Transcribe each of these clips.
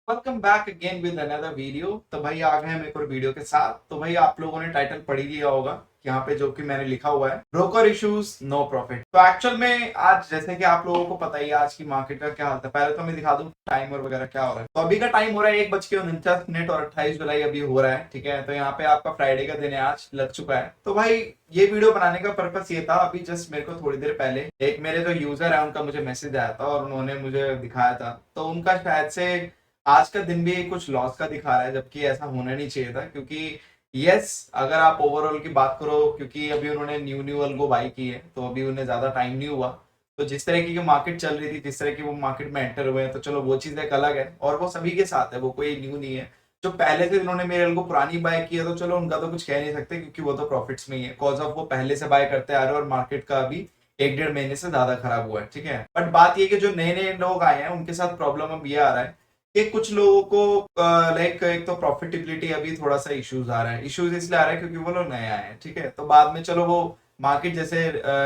Welcome back again with another video. तो भाई आ गए हम एक और वीडियो के साथ। तो भाई आप लोगों ने टाइटल पढ़ ही लिया होगा यहाँ पे जो कि मैंने लिखा हुआ है, ब्रोकर इश्यूज नो प्रॉफिट। तो एक्चुअल में आज जैसे कि आप लोगों को पता ही है आज की मार्केट का क्या हाल है। पहले तो मैं दिखा दूं टाइम और वगैरह क्या हो रहा है। तो अभी का टाइम हो रहा है 1:49 और 28 जुलाई अभी हो रहा है। ठीक है, तो यहाँ पे आपका फ्राइडे का दिन है, आज लग चुका है। तो भाई ये वीडियो बनाने का पर्पस ये था, अभी जस्ट मेरे को थोड़ी देर पहले एक मेरे जो यूजर है उनका मुझे मैसेज आया था और उन्होंने मुझे दिखाया था। तो उनका शायद से आज का दिन भी कुछ लॉस का दिखा रहा है, जबकि ऐसा होना नहीं चाहिए था। क्योंकि यस, अगर आप ओवरऑल की बात करो, क्योंकि अभी उन्होंने न्यू न्यू अल्गो बाई की है तो अभी उन्हें ज्यादा टाइम नहीं हुआ। तो जिस तरह की मार्केट चल रही थी, जिस तरह की वो मार्केट में एंटर हुए हैं, तो चलो वो चीज एक अलग है और वो सभी के साथ है, वो कोई न्यू नहीं है। जो पहले से उन्होंने मेरे अल्गो पुरानी बाय की है तो चलो उनका तो कुछ कह नहीं सकते, क्योंकि वो तो प्रॉफिट्स में ही है, कॉज ऑफ वो पहले से बाय करते आ रहे हैं और मार्केट का अभी 1-1.5 महीने से ज्यादा खराब हुआ है। ठीक है, बट बात ये कि जो नए नए लोग आए हैं उनके साथ प्रॉब्लम अब ये आ रहा है कि कुछ लोगों को लाइक एक तो प्रॉफिटेबिलिटी अभी थोड़ा सा इश्यूज आ रहा है। इश्यूज इसलिए आ रहा है क्योंकि वो लोग नए आए हैं। ठीक है, तो बाद में चलो वो मार्केट जैसे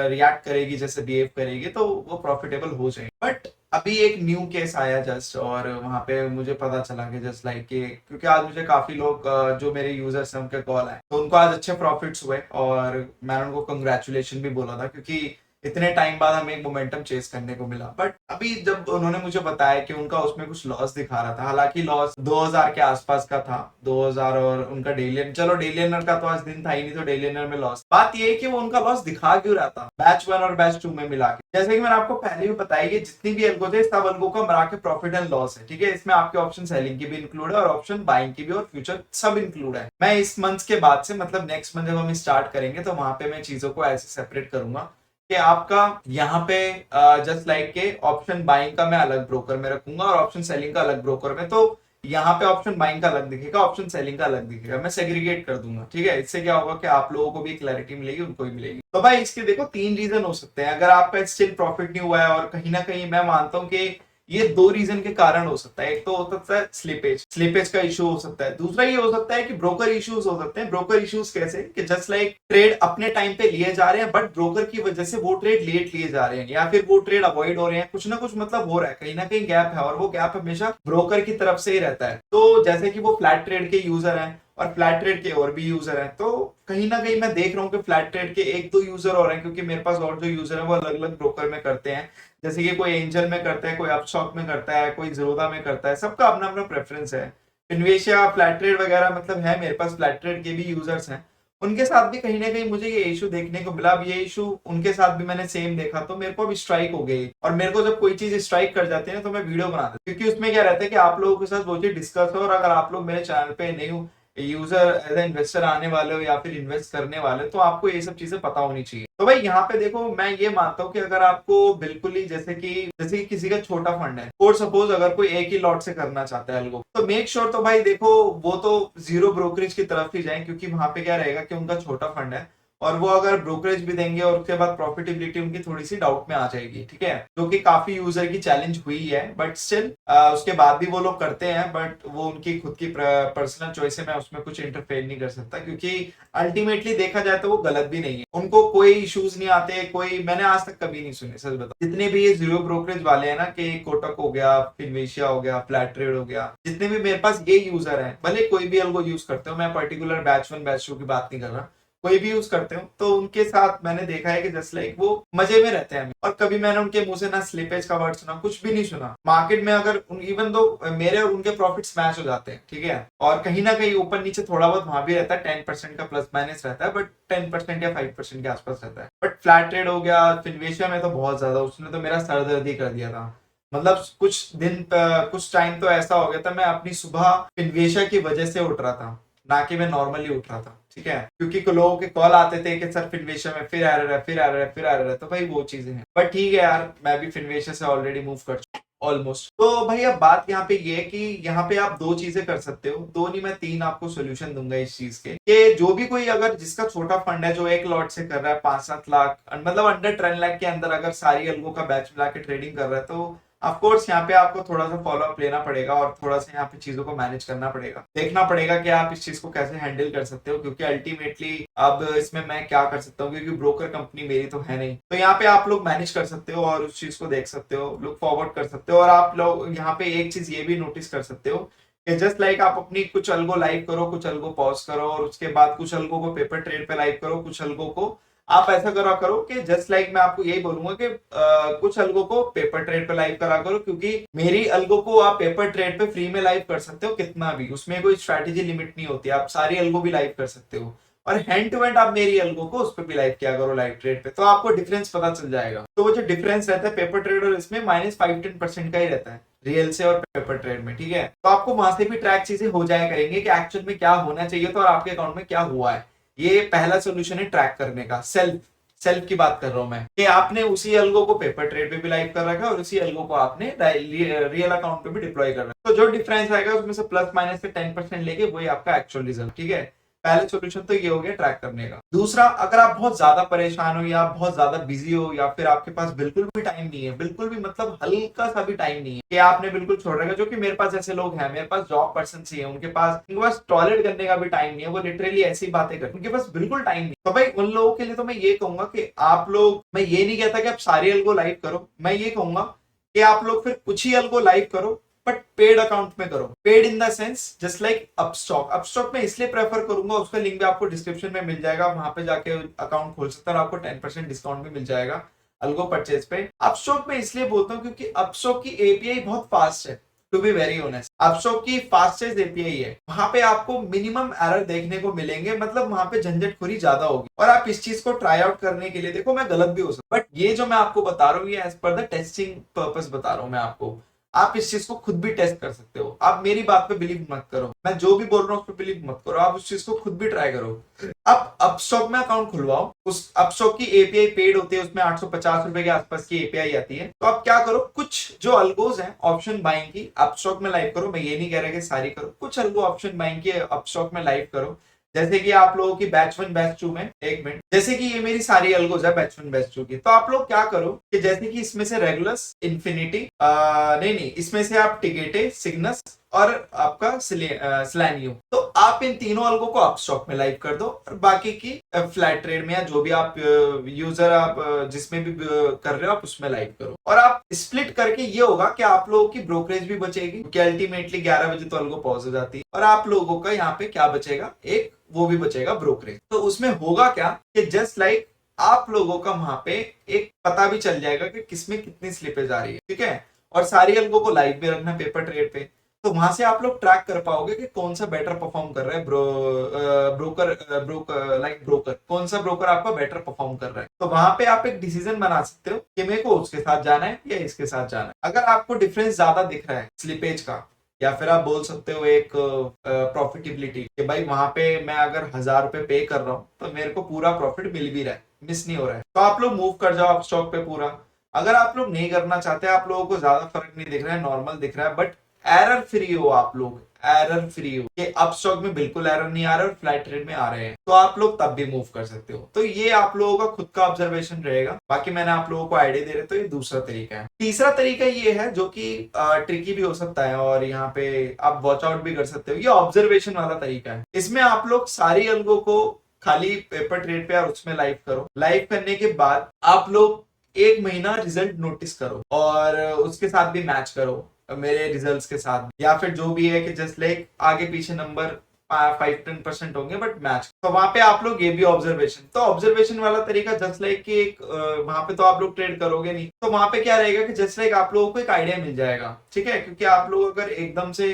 रिएक्ट करेगी, जैसे बिहेव करेगी, तो वो प्रॉफिटेबल हो जाएंगे। बट अभी एक न्यू केस आया जस्ट, और वहां पे मुझे पता चला कि जस्ट लाइक कि क्योंकि आज मुझे काफी लोग जो मेरे यूजर्स हैं उनके कॉल आए, तो उनको आज अच्छे प्रॉफिट्स हुए और मैंने उनको कंग्रेचुलेशन भी बोला था, क्योंकि इतने टाइम बाद हमें एक मोमेंटम चेस करने को मिला। बट अभी जब उन्होंने मुझे बताया कि उनका उसमें कुछ लॉस दिखा रहा था, हालांकि लॉस 2000 के आसपास का था, 2000, और उनका डेली, चलो डेली का तो आज दिन था ही नहीं, तो डेली में लॉस। बात ये है कि वो उनका लॉस दिखा क्यों रहा था बैच 1 और बैच 2 में मिला के। जैसे कि मैंने आपको पहले भी बताया कि जितनी भी एल्गो थे सब एल्गो का मिला के प्रॉफिट एंड लॉस है। ठीक है, इसमें आपके ऑप्शन सेलिंग की भी इंक्लूड है और ऑप्शन बाइंग की भी, और फ्यूचर सब इंक्लूड है। मैं इस मंथ के बाद से, मतलब नेक्स्ट मंथ जब हम स्टार्ट करेंगे, तो वहां पे मैं चीजों को ऐसे सेपरेट करूंगा कि आपका यहाँ पे जस्ट लाइक के ऑप्शन बाइंग का मैं अलग ब्रोकर में रखूंगा और ऑप्शन सेलिंग का अलग ब्रोकर में। तो यहाँ पे ऑप्शन बाइंग का अलग दिखेगा, ऑप्शन सेलिंग का अलग दिखेगा, मैं सेग्रीगेट कर दूंगा। ठीक है, इससे क्या होगा कि आप लोगों को भी क्लैरिटी मिलेगी, उनको भी मिलेगी। तो भाई इसके देखो 3 रीजन हो सकते हैं। अगर आपका स्टिल प्रॉफिट नहीं हुआ है, और कहीं ना कहीं मैं मानता हूँ कि ये 2 रीजन के कारण हो सकता है। एक तो हो सकता है स्लिपेज, स्लिपेज का इशू हो सकता है। दूसरा ये हो सकता है कि ब्रोकर इश्यूज हो सकते हैं। ब्रोकर इश्यूज कैसे कि जस्ट लाइक ट्रेड अपने टाइम पे लिए जा रहे हैं, बट ब्रोकर की वजह से वो ट्रेड लेट लिए जा रहे हैं, या फिर वो ट्रेड अवॉइड हो रहे हैं, कुछ ना कुछ मतलब हो रहा है, कहीं ना कहीं गैप है, और वो गैप हमेशा ब्रोकर की तरफ से ही रहता है। तो जैसे कि वो फ्लैट ट्रेड के यूजर हैं और फ्लैट ट्रेड के और भी यूजर हैं, तो कहीं ना कहीं मैं देख रहा हूँ कि फ्लैट ट्रेड के 1-2 यूजर और हैं, क्योंकि मेरे पास और जो यूजर है वो अलग अलग ब्रोकर में करते हैं। जैसे कि कोई एंजल में करता है, कोई अपस्टॉक में करता है, कोई जीरोधा में करता है, सबका अपना अपना प्रेफरेंस है। इन्वेशिया, फ्लैट ट्रेड वगैरह मतलब है, मेरे पास फ्लैट ट्रेड के भी यूजर्स हैं। उनके साथ भी कहीं ना कहीं मुझे ये इशू देखने को मिला। अब ये इशू उनके साथ भी मैंने सेम देखा, तो मेरे को अब स्ट्राइक हो गई। और मेरे को जब कोई चीज स्ट्राइक कर जाती है ना, तो मैं वीडियो बना देता हूँ, क्योंकि उसमें क्या रहता है कि आप लोगों के साथ वो चीज डिस्कस हो, और अगर आप लोग मेरे चैनल पे नहीं हो, यूजर एज ए इन्वेस्टर आने वाले हो या फिर इन्वेस्ट करने वाले हो, तो आपको ये सब चीजें पता होनी चाहिए। तो भाई यहाँ पे देखो, मैं ये मानता हूँ कि अगर आपको बिल्कुल ही जैसे कि किसी का छोटा फंड है, और सपोज अगर कोई एक ही लॉट से करना चाहता है अलगो, तो मेक श्योर तो भाई देखो वो तो जीरो ब्रोकरेज की तरफ ही जाए, क्योंकि वहां पे क्या रहेगा कि उनका छोटा फंड है, और वो अगर ब्रोकरेज भी देंगे और उसके बाद प्रॉफिटेबिलिटी उनकी थोड़ी सी डाउट में आ जाएगी। ठीक है, जो कि काफी यूजर की चैलेंज हुई है, बट स्टिल उसके बाद भी वो लोग करते हैं। बट वो उनकी खुद की पर्सनल चॉइस है, मैं उसमें कुछ इंटरफेयर नहीं कर सकता, क्योंकि अल्टीमेटली देखा जाए तो वो गलत भी नहीं है, उनको कोई इश्यूज नहीं आते। कोई मैंने आज तक कभी नहीं सुने, सच बता, जितने भी ये जीरो ब्रोकरेज वाले हैं ना, कि कोटक हो गया, फिनवेशिया हो गया, फ्लैट ट्रेड हो गया, जितने भी मेरे पास ये यूजर हैं, भले कोई भी अलगो यूज करते हो, मैं पर्टिकुलर बैच 1 बैच 2 की बात नहीं कर रहा, कोई भी यूज करते हो, तो उनके साथ मैंने देखा है कि जस्ट लाइक वो मजे में रहते हैं। और कभी मैंने उनके मुंह से ना स्लिपेज का वर्ड सुना, कुछ भी नहीं सुना। मार्केट में अगर इवन दो मेरे और उनके प्रॉफिट्स मैच हो जाते हैं, ठीक है, और कहीं ना कहीं ऊपर नीचे थोड़ा बहुत वहां भी रहता है, 10% का प्लस माइनस रहता है, बट 10% या 5% के आसपास रहता है। बट फ्लैट ट्रेड हो गया, फिनवेशिया में तो बहुत ज्यादा, उसने तो मेरा सर दर्द ही कर दिया था। मतलब कुछ दिन कुछ टाइम तो ऐसा हो गया था, मैं अपनी सुबह फिनवेशिया की वजह से उठ रहा था, ना कि मैं नॉर्मली उठ रहा था। ठीक है, क्योंकि लोगों के कॉल आते थे कि सर फिनवेशिया में फिर एरर है, फिर एरर है, फिर एरर है, तो भाई वो चीजें हैं। बट ठीक है यार, मैं भी फिनवेशिया से ऑलरेडी मूव कर चुका ऑलमोस्ट। तो भाई अब बात यहाँ पे ये है कि यहाँ पे आप 2 चीजें कर सकते हो, 2 नहीं मैं 3 आपको सोल्यूशन दूंगा इस चीज के, कि जो भी कोई अगर जिसका छोटा फंड है, जो एक लॉट से कर रहा है 5-7 लाख, मतलब अंडर 10 लाख के अंदर अगर सारी अलगो का बैच मिला के ट्रेडिंग कर रहा है, तो ऑफ कोर्स यहाँ पे आपको थोड़ा सा फॉलो अप लेना पड़ेगा और थोड़ा सा यहाँ पे चीजों को मैनेज करना पड़ेगा, देखना पड़ेगा कि आप इस चीज को कैसे हैंडल कर सकते हो, क्योंकि अल्टीमेटली अब इसमें मैं क्या कर सकता हूँ, क्योंकि ब्रोकर कंपनी मेरी तो है नहीं। तो यहाँ पे आप लोग मैनेज कर सकते हो और उस चीज को देख सकते हो, लुक फॉरवर्ड कर सकते हो। और आप लोग यहाँ पे एक चीज ये भी नोटिस कर सकते हो कि जस्ट लाइक आप अपनी कुछ अलगो लाइव करो, कुछ अलगो पॉज करो और उसके बाद कुछ अलगो को पेपर ट्रेड पे लाइव करो, कुछ अलगो को आप ऐसा करा करो कि जस्ट लाइक मैं आपको यही बोलूंगा कि कुछ अलगो को पेपर ट्रेड पे लाइव करा करो, क्योंकि मेरी अलगो को आप पेपर ट्रेड पे फ्री में लाइव कर सकते हो कितना भी, उसमें कोई स्ट्रैटेजी लिमिट नहीं होती, आप सारी अलगो भी लाइव कर सकते हो। और हैंड टू हैंड आप मेरी अलगो को उस पर भी लाइव किया करो लाइव ट्रेड पे, तो आपको डिफरेंस पता चल जाएगा। तो वो जो डिफरेंस रहता है पेपर ट्रेड और इसमें -5-10% का ही रहता है रियल से और पेपर ट्रेड में, ठीक है। तो आपको वहां से भी ट्रैक चीजें हो जाया करेंगे कि एक्चुअल में क्या होना चाहिए था और आपके अकाउंट में क्या हुआ है। ये पहला सोल्यूशन है ट्रैक करने का। सेल्फ की बात कर रहा हूं मैं कि आपने उसी अलगो को पेपर ट्रेड पे भी लाइव कर रखा है और उसी अलगो को आपने रियल अकाउंट पे भी डिप्लॉय कर रखा है। तो जो डिफरेंस आएगा उसमें से प्लस माइनस से 10% लेके वही आपका एक्चुअल रिजल्ट, ठीक है। पहले सॉल्यूशन तो ये हो गया ट्रैक करने का। दूसरा, अगर आप बहुत ज्यादा परेशान हो या बहुत ज्यादा बिजी हो या फिर आपके पास बिल्कुल भी टाइम नहीं है, बिल्कुल भी मतलब हल्का सा भी टाइम नहीं है कि आपने बिल्कुल छोड़ रखा, जो कि मेरे पास ऐसे लोग हैं, मेरे पास जॉब पर्सन ही है, उनके पास टॉयलेट करने का भी टाइम नहीं है, वो लिटरली ऐसी बातें करते हैं, उनके पास बिल्कुल टाइम नहीं। तो भाई उन लोगों के लिए तो मैं ये कहूंगा कि आप लोग, मैं ये नहीं कहता कि आप सारी अलगो लाइव करो, मैं ये कहूंगा कि आप लोग फिर कुछ ही अलगो लाइव करो, बट पेड अकाउंट में करो। Paid in the sense just like Upstox में इसलिए प्रेफर करूंगा, उसका लिंक भी आपको डिस्क्रिप्शन में मिल जाएगा, वहां पे जाके अकाउंट खोल सकते हैं और आपको 10% डिस्काउंट भी मिल जाएगा अलगो परचेज पे। अपस्टॉक में इसलिए बोलता हूँ क्योंकि अपस्टॉक की एपीआई बहुत फास्ट है, to be very honest. Upstox की फास्टेस्ट एपीआई है, वहां पे आपको मिनिमम एरर देखने को मिलेंगे, मतलब वहां पे झंझटखोरी ज्यादा होगी और आप इस चीज को ट्राई आउट करने के लिए, देखो मैं गलत भी हो सकता, बट ये जो मैं आपको बता रहा हूँ ये as per the testing purpose बता रहा हूँ मैं आपको। आप इस चीज को खुद भी टेस्ट कर सकते हो, आप मेरी बात पे बिलीव मत करो, मैं जो भी बोल रहा हूँ उस पर बिलीव मत करो, आप उस चीज को खुद भी ट्राई करो। आप अपस्टॉक में अकाउंट खुलवाओ, उस अपस्टॉक की एपीआई पेड होती है, उसमें 850 रुपए के आसपास की एपीआई आती है। तो आप क्या करो, कुछ जो अलगोज हैं ऑप्शन बाइंग की अपस्टॉक में लाइव करो, मैं ये नहीं कह रहा कि सारी करो, कुछ अलगो ऑप्शन बाइंग की अपस्टॉक में लाइव करो। जैसे कि आप लोगों की बैच 1 बैच 2 में, एक मिनट, जैसे कि ये मेरी सारी अलगोज है बैच 1 बैच 2 की, तो आप लोग क्या करो कि जैसे कि इसमें से रेगुलस, इन्फिनिटी, नहीं इसमें से आप टिकेटे, सिग्नस और आपका स्लैनियो, तो आप इन तीनों अलगो को अपस्टॉक में लाइव कर दो और बाकी की फ्लैट ट्रेड में या जो भी आप यूजर आप जिसमें भी कर रहे हो आप उसमें लाइव करो। और आप स्प्लिट करके ये होगा कि आप लोगों की ब्रोकरेज भी बचेगी, क्योंकि अल्टीमेटली 11 बजे तो अलगो पॉज हो जाती है, और आप लोगों का यहाँ पे क्या बचेगा, एक वो भी बचेगा ब्रोकरेज। तो उसमें होगा क्या कि जस्ट लाइक आप लोगों का वहां पे एक पता भी चल जाएगा कि किसमें कितनी स्लिपेज आ रही है, ठीक है। और सारी अलगो को लाइव भी रखना पेपर ट्रेड पे, तो वहां से आप लोग ट्रैक कर पाओगे कि कौन सा बेटर परफॉर्म कर रहा है, ब्रोकर कौन सा ब्रोकर आपका बेटर परफॉर्म कर रहा है। तो वहां पे आप एक डिसीजन बना सकते हो कि मेरे को उसके साथ जाना है या इसके साथ जाना है। अगर आपको डिफरेंस ज्यादा दिख रहा है स्लिपेज का, या फिर आप बोल सकते हो एक प्रॉफिटेबिलिटी कि भाई वहां पे मैं अगर 1000 रुपए पे कर रहा हूँ तो मेरे को पूरा प्रॉफिट मिल भी रहा है, मिस नहीं हो रहा है, तो आप लोग मूव कर जाओ आप स्टॉक पे पूरा। अगर आप लोग नहीं करना चाहते, आप लोगों को ज्यादा फर्क नहीं दिख रहा है, नॉर्मल दिख रहा है, बट एरर फ्री हो, आप लोग एरर फ्री हो कि अब स्टॉक में बिल्कुल एरर नहीं आ रहा और फ्लैट ट्रेड में आ रहे हैं, तो आप लोग तब भी मूव कर सकते हो। तो ये आप लोगों का खुद का ऑब्जर्वेशन रहेगा, बाकी मैंने आप लोगों को आइडिया दे रहे, तो ये दूसरा तरीका है। तीसरा तरीका ये है जो कि ट्रिकी भी हो सकता है और यहाँ पे आप वॉच आउट भी कर सकते हो, ये ऑब्जर्वेशन वाला तरीका है। इसमें आप लोग सारी अलगो को खाली पेपर ट्रेड पे और उसमें लाइव करो, लाइव करने के बाद आप लोग 1 महीना रिजल्ट नोटिस करो और उसके साथ भी मैच करो मेरे रिजल्ट्स के साथ, या फिर जो भी है कि जस्ट लाइक आगे पीछे नंबर 5-10% होंगे बट मैच, तो वहां पे आप लोग ये भी ऑब्जर्वेशन, तो ऑब्जर्वेशन वाला तरीका जस्ट लाइक कि एक वहां पे तो आप लोग ट्रेड करोगे नहीं, तो वहां पे क्या रहेगा कि जस्ट लाइक आप लोगों को एक आइडिया मिल जाएगा, ठीक है। क्योंकि आप लोग अगर एकदम से,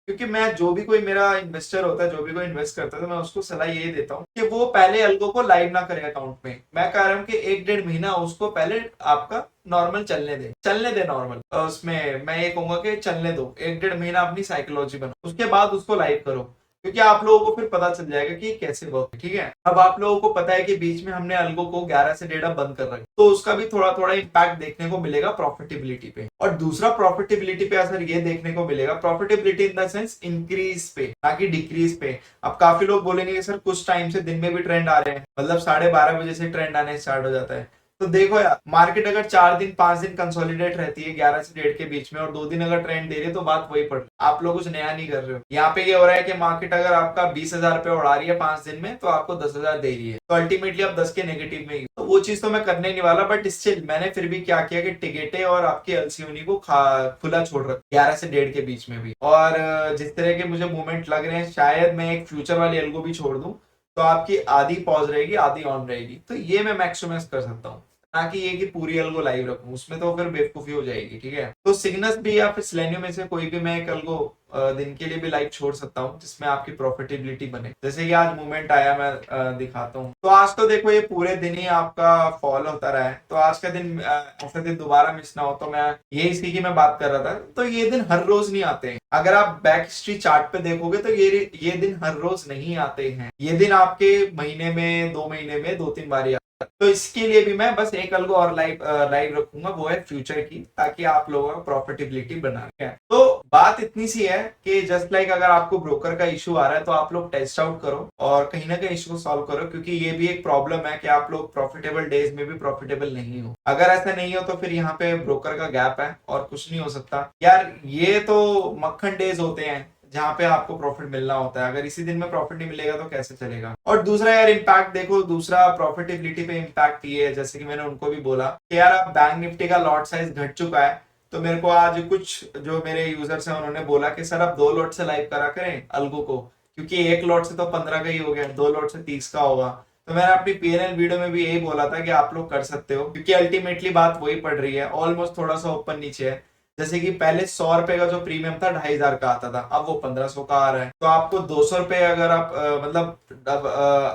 क्योंकि मैं जो भी कोई मेरा इन्वेस्टर होता है, जो भी कोई इन्वेस्ट करता है, तो मैं उसको सलाह ये देता हूँ कि वो पहले अलगो को लाइव ना करे अकाउंट में। मैं कह रहा हूँ कि 1-1.5 महीना उसको पहले आपका नॉर्मल चलने दे नॉर्मल, उसमें मैं ये कहूंगा कि चलने दो 1-1.5 महीना, अपनी साइकोलॉजी बनाओ, उसके बाद उसको लाइव करो, क्योंकि आप लोगों को फिर पता चल जाएगा कि कैसे वर्क है, ठीक है। अब आप लोगों को पता है कि बीच में हमने अलगो को 11 से 1.5 बंद कर रखा, तो उसका भी थोड़ा थोड़ा इम्पैक्ट देखने को मिलेगा प्रॉफिटेबिलिटी पे। और दूसरा प्रॉफिटेबिलिटी पे असर ये देखने को मिलेगा, profitability in the sense increase पे, ना कि डिक्रीज पे। अब काफी लोग बोलेंगे कि सर कुछ टाइम से दिन में भी ट्रेंड आ रहे हैं, मतलब 12:30 बजे से ट्रेंड आने स्टार्ट हो जाता है, तो देखो यार, मार्केट अगर 4 दिन 5 दिन कंसोलिडेट रहती है 11 से 1.5 के बीच में और 2 दिन अगर ट्रेंड दे रही है तो बात वही पड़ रही है। आप लोग कुछ नया नहीं कर रहे हो। यहाँ पे ये हो रहा है कि मार्केट अगर आपका 20,000 रुपये उड़ा रही है 5 दिन में तो आपको 10,000 दे रही है, तो अल्टीमेटली आप 10 के नेगेटिव में ही, तो वो चीज तो मैं करने नहीं वाला। बट स्टिल मैंने फिर भी क्या किया कि टिकटें और आपकी एलसीओनी को खुला छोड़ रखा 11 से 1.5 के बीच में भी। और जिस तरह के मुझे मूवमेंट लग रहे हैं शायद मैं एक फ्यूचर वाली एल्गो भी छोड़ दूं, तो आपकी आधी पॉज रहेगी आधी ऑन रहेगी, तो ये मैं मैक्सिमाइज कर सकता हूँ। ना कि ये कि पूरी एल्गो लाइव रखूं, उसमें तो फिर बेवकूफी हो जाएगी। ठीक है, तो सिग्नस भी या फिर सेलेनियम में से कोई भी मैं एक एल्गो दिन के लिए भी लाइव छोड़ सकता हूँ जिसमें आपकी प्रॉफिटेबिलिटी बने। जैसे कि आज मूवमेंट आया, मैं दिखाता हूँ। तो आज तो देखो ये पूरे दिन ही आपका फॉल होता रहा है, तो आज का दिन ऐसा दिन दोबारा मिस ना हो, तो मैं ये इसी की मैं बात कर रहा था। तो ये दिन हर रोज नहीं आते हैं। अगर आप बैक हिस्ट्री चार्ट पे देखोगे तो ये दिन हर रोज नहीं आते हैं। ये दिन आपके महीने में 2 महीने में 2-3 बार ही आते हैं। तो इसके लिए भी मैं बस एक अलगो और लाइव रखूंगा, वो है फ्यूचर की, ताकि आप लोगों का प्रॉफिटेबिलिटी बना है। तो बात इतनी सी है कि जस्ट लाइक अगर आपको ब्रोकर का इशू आ रहा है तो आप लोग टेस्ट आउट करो और कहीं ना कहीं इशू को सॉल्व करो, क्योंकि ये भी एक प्रॉब्लम है कि आप लोग प्रॉफिटेबल डेज में भी प्रॉफिटेबल नहीं हो। अगर ऐसा नहीं हो तो फिर यहाँ पे ब्रोकर का गैप है और कुछ नहीं हो सकता यार। ये तो मक्खन डेज होते हैं जहाँ पे आपको प्रॉफिट मिलना होता है। अगर इसी दिन में प्रॉफिट नहीं मिलेगा तो कैसे चलेगा। और दूसरा यार इम्पैक्ट देखो, दूसरा प्रॉफिटेबिलिटी पे इम्पैक्ट ये है, जैसे कि मैंने उनको भी बोला कि यार अब बैंक निफ्टी का लॉट साइज घट चुका है। तो मेरे को आज कुछ जो मेरे यूजर्स हैं उन्होंने बोला कि सर अब 2 लॉट से लाइव करा करें अल्गो को, क्योंकि एक लॉट से तो 15 का ही हो गया, 2 लॉट से 30 का होगा। तो मैंने अपनी पीएनएल वीडियो में भी यही बोला था कि आप लोग कर सकते हो, क्योंकि अल्टीमेटली बात वही पड़ रही है, ऑलमोस्ट थोड़ा सा ऊपर नीचे है। जैसे कि पहले 100 रुपए का जो प्रीमियम था 2,500 का आता था, अब वो 1,500 का आ रहा है। तो आपको 200 रुपए अगर आप मतलब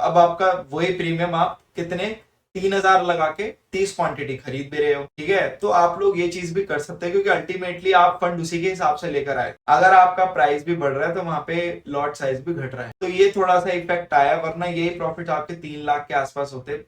अब आपका वही प्रीमियम आप कितने 3,000 लगा के 30 क्वांटिटी खरीद भी रहे हो। ठीक है, तो आप लोग ये चीज भी कर सकते हैं, क्योंकि अल्टीमेटली आप फंड उसी के हिसाब से लेकर आए। अगर आपका प्राइस भी बढ़ रहा है तो वहां पे लॉट साइज भी घट रहा है, तो ये थोड़ा सा इफेक्ट आया, वरना यही प्रॉफिट आपके 3 लाख के आसपास होते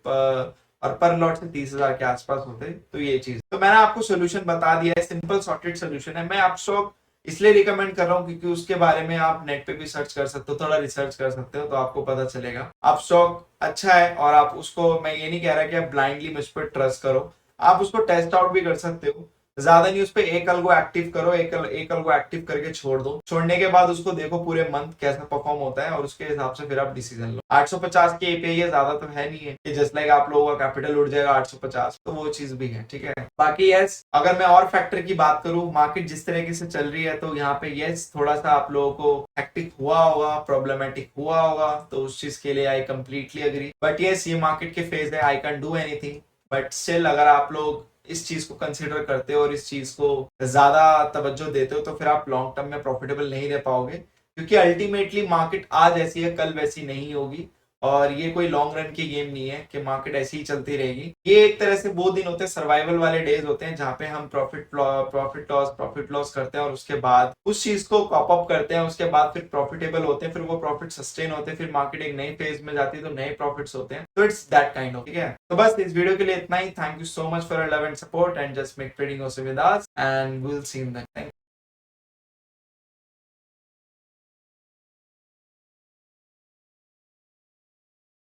और पर लॉट से 30,000 के आसपास होते। तो ये चीज तो मैंने आपको सोल्यूशन बता दिया है, सिंपल सॉर्टेड सोल्यूशन है। मैं आपको इसलिए रिकमेंड कर रहा हूँ क्योंकि उसके बारे में आप नेट पे भी सर्च कर सकते हो, थोड़ा रिसर्च कर सकते हो, तो आपको पता चलेगा। आप स्टॉक अच्छा है और आप उसको, मैं ये नहीं कह रहा कि आप ब्लाइंडली मुझ पर ट्रस्ट करो, आप उसको टेस्ट आउट भी कर सकते हो। ज्यादा नहीं, उस पर एक अलगो एक्टिव करो, एक अलगो एक्टिव करके छोड़ दो। छोड़ने के बाद उसको देखो पूरे मंथ कैसा परफॉर्म होता है और उसके हिसाब से फिर आप डिसीजन लो। 850 के एपीआई है, ज्यादा तो है नहीं है कि जस्ट लाइक आप लोगों का कैपिटल उठ जाएगा 850, तो वो चीज भी है। ठीक है, बाकी यस, अगर मैं और फैक्टर की बात करूं, मार्केट जिस तरीके से चल रही है तो यहाँ पे यस थोड़ा सा आप लोगों को हेक्टिक हुआ होगा, प्रॉब्लमेटिक हुआ होगा, तो उस चीज के लिए I completely agree. But yes, ये मार्केट के फेज है, I can do anything. But still अगर आप लोग इस चीज को कंसीडर करते हो और इस चीज को ज्यादा तवज्जो देते हो तो फिर आप लॉन्ग टर्म में प्रॉफिटेबल नहीं रह पाओगे, क्योंकि अल्टीमेटली मार्केट आज ऐसी है कल वैसी नहीं होगी। और ये कोई लॉन्ग रन की गेम नहीं है कि मार्केट ऐसी ही चलती रहेगी। ये एक तरह से वो दिन होते हैं, सर्वाइवल वाले डेज होते हैं, जहाँ पे हम प्रॉफिट लॉस करते हैं और उसके बाद उस चीज को कॉप अप करते हैं, उसके बाद फिर प्रॉफिटेबल होते हैं, फिर वो प्रॉफिट सस्टेन होते हैं, फिर मार्केट एक नई फेज में जाती है तो नए प्रॉफिट्स होते हैं। तो इट्स दैट काइंड ऑफ। ठीक है, तो बस इस वीडियो के लिए इतना ही। Thank you so much for your love and support and just make trading also with us and we will see you in the next.